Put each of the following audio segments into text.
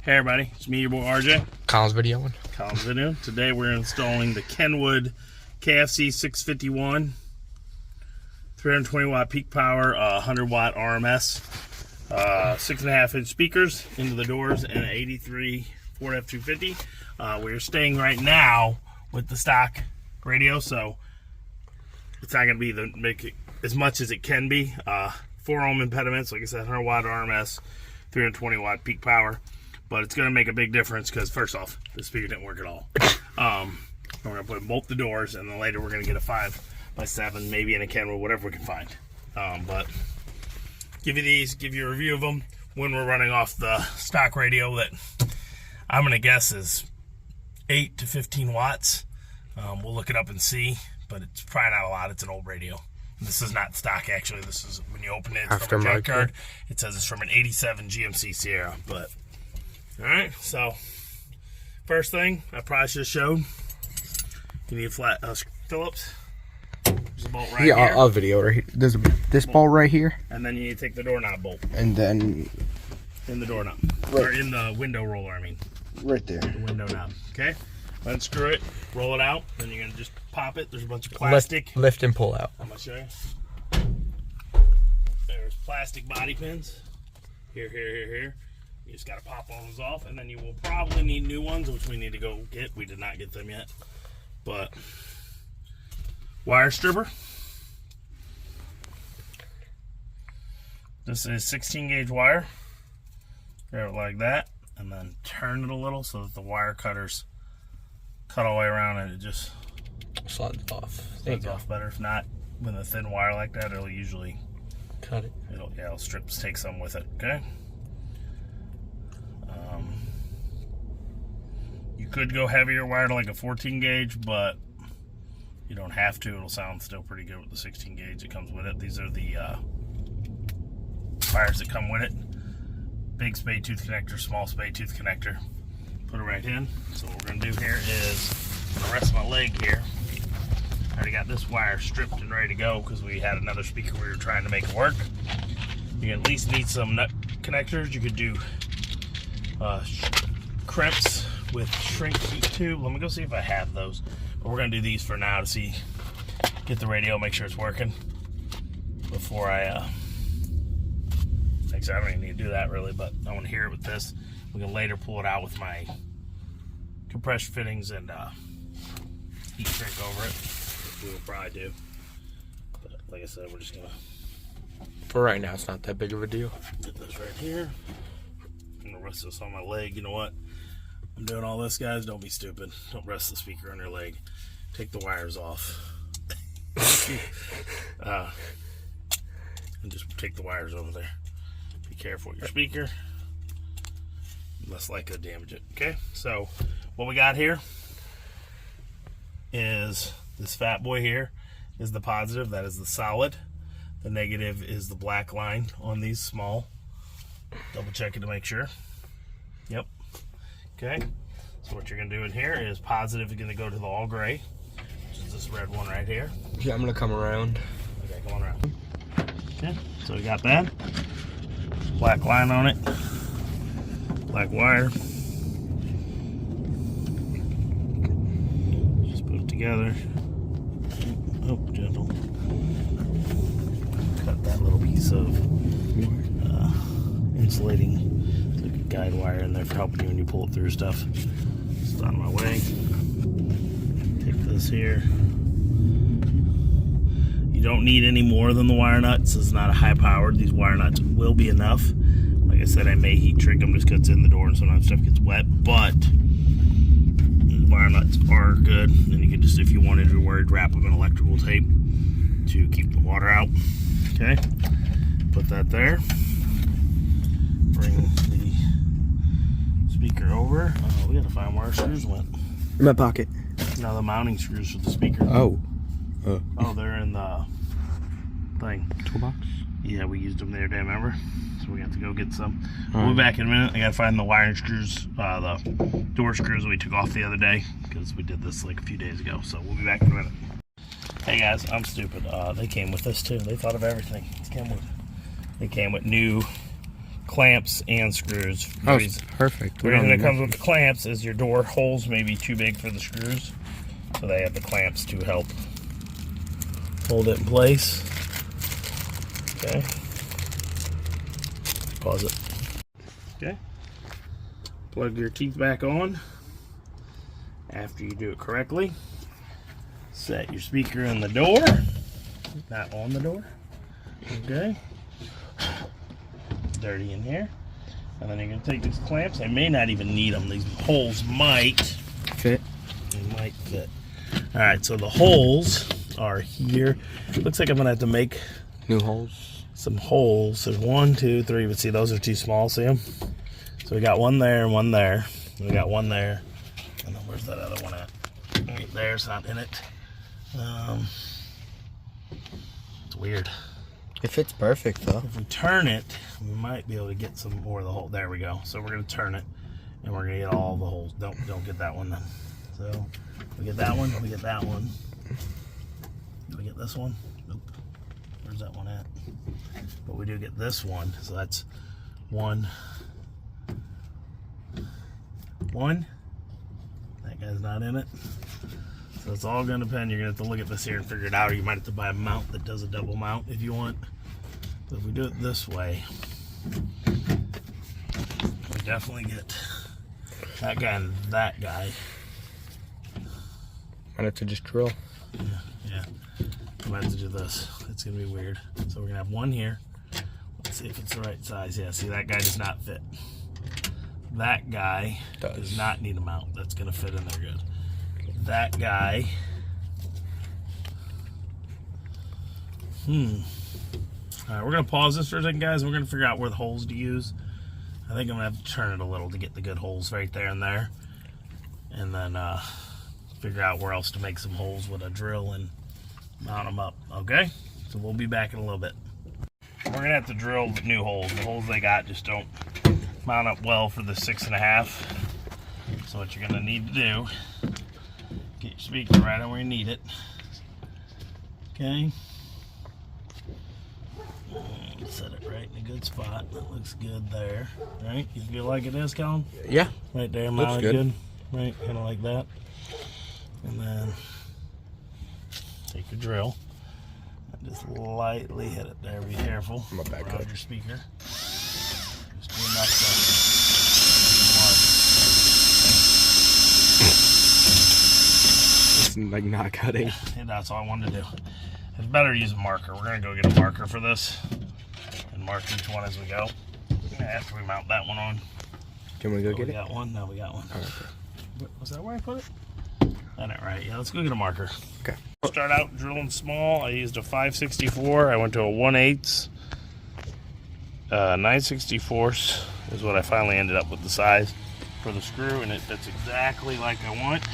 Hey everybody, it's me, your boy RJ. Colin's videoing. Colin's video. Today we're installing the Kenwood KFC 651, 320 watt peak power, 100 watt RMS, 6.5 inch speakers into the doors, and an 83 Ford F250. We're staying right now with the stock radio, so it's not going to be make it as much as it can be. 4 ohm impediments, like I said, 100 watt RMS, 320 watt peak power. But it's going to make a big difference because, first off, the speaker didn't work at all. We're going to put both the doors, and then later we're going to get a 5x7, maybe in a Kenwood, whatever we can find. But give you a review of them when we're running off the stock radio that I'm going to guess is 8 to 15 watts. We'll look it up and see, but it's probably not a lot. It's an old radio. This is not stock, actually. This is, when you open it, it's from a junkyard. It says it's from an 87 GMC Sierra, but... Alright, so first thing I probably should have showed, you need flat Phillips. There's a bolt right here. Yeah, I'll video right here. There's this bolt right here. And then you need to take the doorknob bolt. And then... in the doorknob. Right. Or in the window roller, I mean. Right there. The window knob. Okay? Unscrew it, roll it out, then you're going to just pop it. There's a bunch of plastic. Lift and pull out. I'm going to show you. There's plastic body pins. Here. You just got to pop all those off, and then you will probably need new ones, which we need to go get. We did not get them yet. But wire stripper. This is 16 gauge wire. Grab it like that, and then turn it a little so that the wire cutters cut all the way around, and it just slides off. Slides off better. If not, with a thin wire like that, it'll usually cut it. It'll take some with it. Okay. You could go heavier wire to like a 14 gauge, but you don't have to. It'll sound still pretty good with the 16 gauge that comes with it. These are the wires that come with it. Big spade tooth connector, small spade tooth connector. Put it right in. So what we're going to do here is, I'm going to rest my leg here. I already got this wire stripped and ready to go because we had another speaker we were trying to make it work. You at least need some nut connectors. You could do crimps with shrink heat tube. Let me go see if I have those. But we're going to do these for now to get the radio, make sure it's working before actually, I don't even need to do that really, but I want to hear it with this. We can later pull it out with my compression fittings and heat shrink over it, which we will probably do. But like I said, we're just going to... For right now, it's not that big of a deal. Get this right here. I'm going to rest this on my leg. You know what? I'm doing all this, guys. Don't be stupid. Don't rest the speaker on your leg. Take the wires off. And just take the wires over there. Be careful with your speaker. Less likely to damage it. Okay? So, what we got here is this fat boy here is the positive. That is the solid. The negative is the black line on these small. Double check it to make sure. Yep. Okay, so what you're going to do in here is positive is going to go to the all gray, which is this red one right here. Yeah, I'm going to come around. Okay, come on around. Okay, so we got that. Black line on it. Black wire. Just put it together. Oh, gentle. Cut that little piece of insulating guide wire in there for helping you when you pull it through stuff. It's out of my way. Take this here. You don't need any more than the wire nuts. This is not a high powered. These wire nuts will be enough. Like I said, I may heat shrink them just because it's in the door and sometimes stuff gets wet, but the wire nuts are good. And you can just, if you wanted to worry, wrap them in electrical tape to keep the water out. Okay, put that there. Bring the speaker over. We gotta find where our screws went. In my pocket. No, the mounting screws for the speaker. Oh. Oh, they're in the thing. Toolbox? Yeah, we used them the other day, remember? So we have to go get some. We'll be back in a minute. I gotta find the wiring screws, the door screws we took off the other day because we did this like a few days ago. So we'll be back in a minute. Hey guys, I'm stupid. They came with this too. They thought of everything. It's Kenwood. They came with new clamps and screws. Oh, perfect. The reason it comes with the clamps is your door holes may be too big for the screws, so they have the clamps to help hold it in place. Okay. Pause it. Okay. Plug your teeth back on after you do it correctly. Set your speaker in the door, not on the door. Okay. Dirty in here. And then you're going to take these clamps. They may not even need them. These holes might fit. They might fit. Alright, so the holes are here. Looks like I'm going to have to make new holes. Some holes. There's 1, 2, 3. But see, those are too small. See them? So we got one there and one there. We got one there. And then where's that other one at? Right there. It's not in it. It's weird. It fits perfect though. If we turn it, we might be able to get some more of the hole. There we go. So we're gonna turn it, and we're gonna get all the holes. Don't get that one then. So we get that one. We get that one. Do we get this one? Nope. Where's that one at? But we do get this one. So that's one. That guy's not in it. So it's all going to depend. You're going to have to look at this here and figure it out, or you might have to buy a mount that does a double mount if you want. But if we do it this way, we definitely get that guy and that guy. Might have to just drill. Yeah. I might have to do this. It's going to be weird. So we're going to have one here. Let's see if it's the right size. Yeah, see, that guy does not fit. That guy does not need a mount. That's going to fit in there good. That guy. Alright, we're going to pause this for a second, guys. We're going to figure out where the holes to use. I think I'm going to have to turn it a little to get the good holes right there and there. And then figure out where else to make some holes with a drill and mount them up. Okay? So we'll be back in a little bit. We're going to have to drill new holes. The holes they got just don't mount up well for the 6.5. So what you're going to need to do, get your speaker right on where you need it. Okay. Set it right in a good spot. That looks good there. Right? You feel like it is, Colin? Yeah. Right there, mounted good. Right? Kind of like that. And then take your drill and just lightly hit it there. Be careful. I'm gonna back up your speaker. Just do enough It's like not cutting. Yeah, that's all I wanted to do. It's better to use a marker. We're gonna go get a marker for this and mark each one as we go. After we mount that one on. Can we go get it? We got one. No, we got one. Oh, okay. Was that where I put it? That ain't right. Yeah, let's go get a marker. Okay. Start out drilling small. I used a 5/64. I went to a 1/8. 9/64 is what I finally ended up with the size for the screw, and it fits exactly like I want.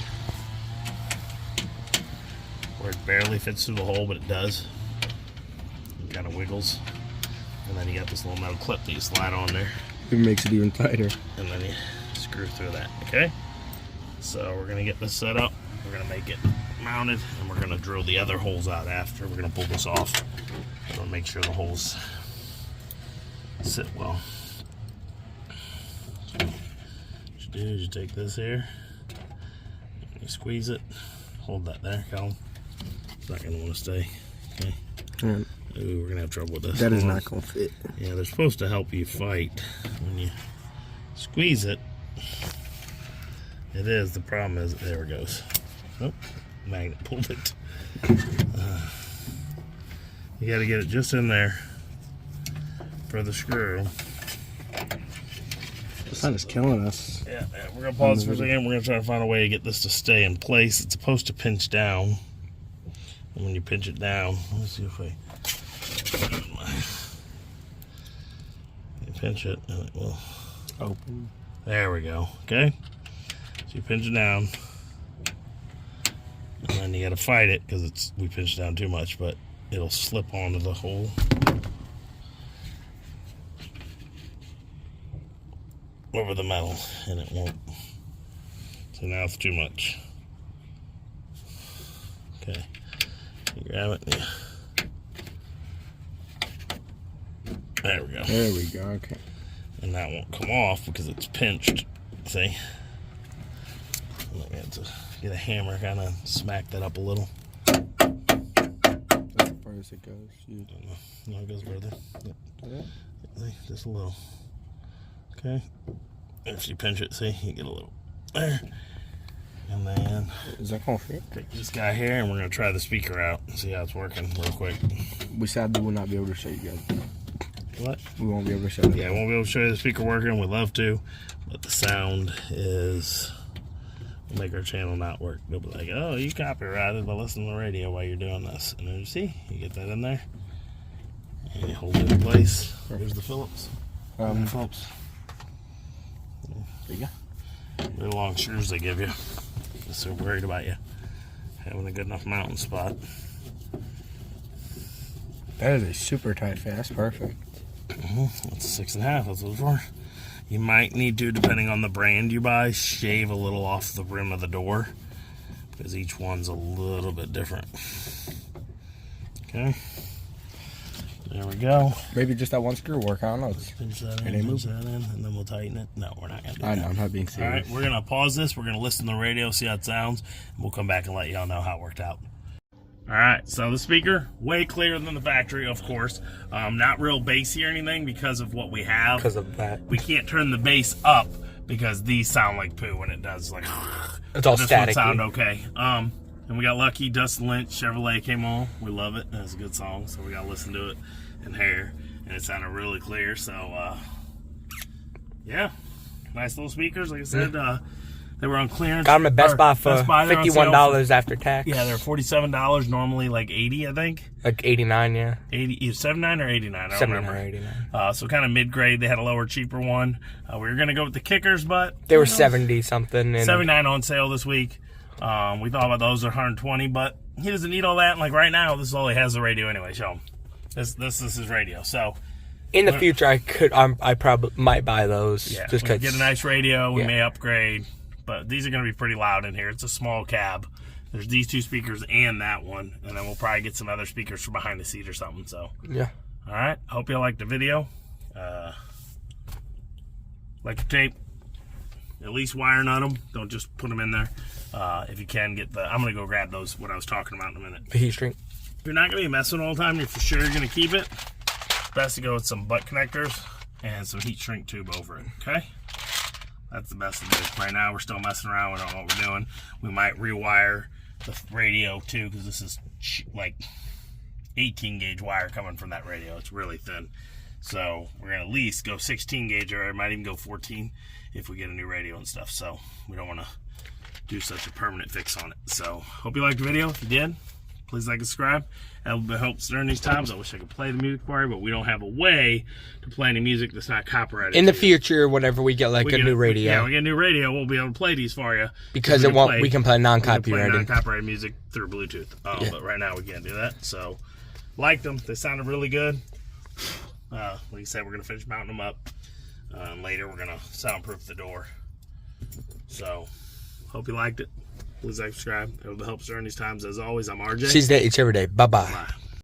Where it barely fits through the hole, but it does. It kind of wiggles. And then you got this little metal clip that you slide on there. It makes it even tighter. And then you screw through that, okay? So we're gonna get this set up. We're gonna make it mounted, and we're gonna drill the other holes out after. We're gonna pull this off. We're gonna make sure the holes sit well. So what you do is you take this here, and you squeeze it. Hold that there, Colin. It's not gonna want to stay. Okay. Ooh, we're gonna have trouble with this. That is not gonna fit. Yeah, they're supposed to help you fight when you squeeze it. It is. The problem is, there it goes. Oh, magnet pulled it. You got to get it just in there for the screw. The sun is killing us. Yeah, we're gonna pause for a second. We're gonna try to find a way to get this to stay in place. It's supposed to pinch down, and when you pinch it down, let's see if I. You pinch it, and it will open. There we go. Okay. So you pinch it down, and then you got to fight it because we pinched down too much, but it'll slip onto the hole. Over the metal, and it won't. So now it's too much. Okay. You grab it. Yeah. There we go. There we go. Okay. and that won't come off because it's pinched. See? I have to get a hammer, kind of smack that up a little. That's as far as it goes. No, it goes further. Yep. Yeah. See, just a little. Okay. If you pinch it, see, you get a little there. And then Is that gonna fit? take this guy here, and we're gonna try the speaker out and see how it's working real quick. We sadly will not be able to show you guys. What? We won't be able to show you. Yeah, I won't be able to show you the speaker working. We'd love to, but the sound is will make our channel not work. They'll be like, "Oh, you copyrighted, but listen to the radio while you're doing this." And then you see, you get that in there, and you hold it in place. Here's the Phillips. Phillips. There you go. Really long screws they give you. Just so worried about you having a good enough mounting spot. That is a super tight fit. That's perfect. That's a 6.5. That's what it's for. You might need to, depending on the brand you buy, shave a little off the rim of the door because each one's a little bit different. Okay. There we go. Maybe just that one screw work. I don't know. Pinch that in, and then we'll tighten it. No, we're not going to do I that. know. I'm not being serious. All right, we're going to pause this. We're going to listen to the radio, see how it sounds, and we'll come back and let y'all know how it worked out. All right, so the speaker, way clearer than the factory, of course. Not real bassy or anything because of what we have. Because of that. We can't turn the bass up because these sound like poo when it does. Like, It's all this static. one sound okay. And we got lucky. Dustin Lynch, Chevrolet came on. We love it. It's a good song, so we got to listen to it in here. And it sounded really clear, so, yeah. Nice little speakers, like I said. They were on clearance. Got them at Best Buy for Best Buy, they're on sale $51 after tax. Yeah, they're $47, normally like $80, I think. Like 89, yeah. 80, either 79 or 89, I don't 79 remember. or 89. So kind of mid-grade. They had a lower, cheaper one. We were going to go with the kickers, but They were 70 something. And 79 on sale this week. We thought about those. They're 120, but he doesn't need all that. And like right now, this is all he has, the radio anyway. Show him. This is his radio. So in the future, I probably might buy those. yeah, Just we cause, get a nice radio. We yeah. may upgrade, but these are going to be pretty loud in here. It's a small cab. There's these two speakers and that one, and then we'll probably get some other speakers for behind the seat or something. So yeah. all right. Hope you liked the video. Electric tape. At least wire nut them. Don't just put them in there. If you can get the, I'm going to go grab those, what I was talking about in a minute. The heat shrink. If you're not going to be messing all the time, you're for sure going to keep it. Best to go with some butt connectors and some heat shrink tube over it, okay? That's the best to do. Right now, we're still messing around. We don't know what we're doing. We might rewire the radio too, because this is like 18 gauge wire coming from that radio. It's really thin. So we're going to at least go 16 gauge, or it might even go 14 if we get a new radio and stuff. So we don't want to do such a permanent fix on it. So hope you liked the video. If you did, please like and subscribe. That helps during these times. I wish I could play the music for you, but we don't have a way to play any music that's not copyrighted. In the future, whenever we get like a new radio. Yeah, we get a new radio, we'll be able to play these for you. Because we it won't. We can play non-copyrighted. Non-copyrighted music through Bluetooth. Yeah. But right now we can't do that. So, like them. They sounded really good. Like I said, we're gonna finish mounting them up. Later, we're gonna soundproof the door. So, hope you liked it. Please like, subscribe. It will help us during these times. As always, I'm RJ. She's there each every day. Bye-bye. Bye.